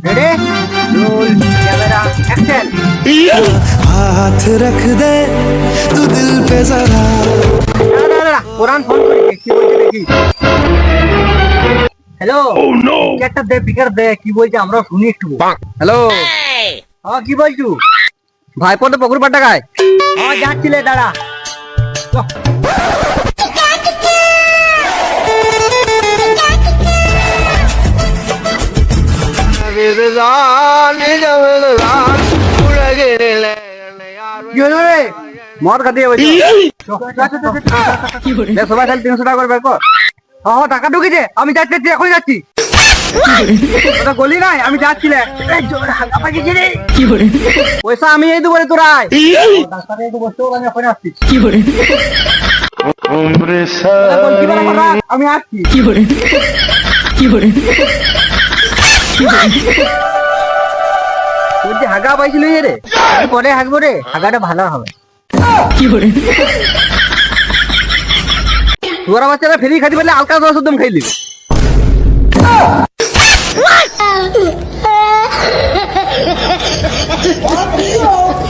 Ready roll camera action. हाथ रख दे तू दिल पे जरा। দাঁড়া কোরআন ফোন করি কি বলছে দেখি। হ্যালো একটা দে পিকার দে কি বলছে আমরা শুনি একটু। হ্যালো হ্যাঁ কি বলছু ভাইপো তো পুকুর পাটা গায়। হ্যাঁ যাচ্ছিলে দাঁড়া কি হলো রে মদ খাতে বলছি সবাই তাহলে 300 টাকা করে বের কর। হ্যাঁ টাকা ঢুকেছে আমি যাচ্ছি এখন যাচ্ছি। ওটা গলি নাই আমি যাচ্ছিলে পয়সা আমি এই দেবো রে তোরা আমি আসছি তোর যে হাগা পাইছিল রে পরে হাগবো রে হাগাটা ভালো হবে। তোরা বাচ্চারা ফেরি খাতি পেলে আলকা দশ একদম খাইলি।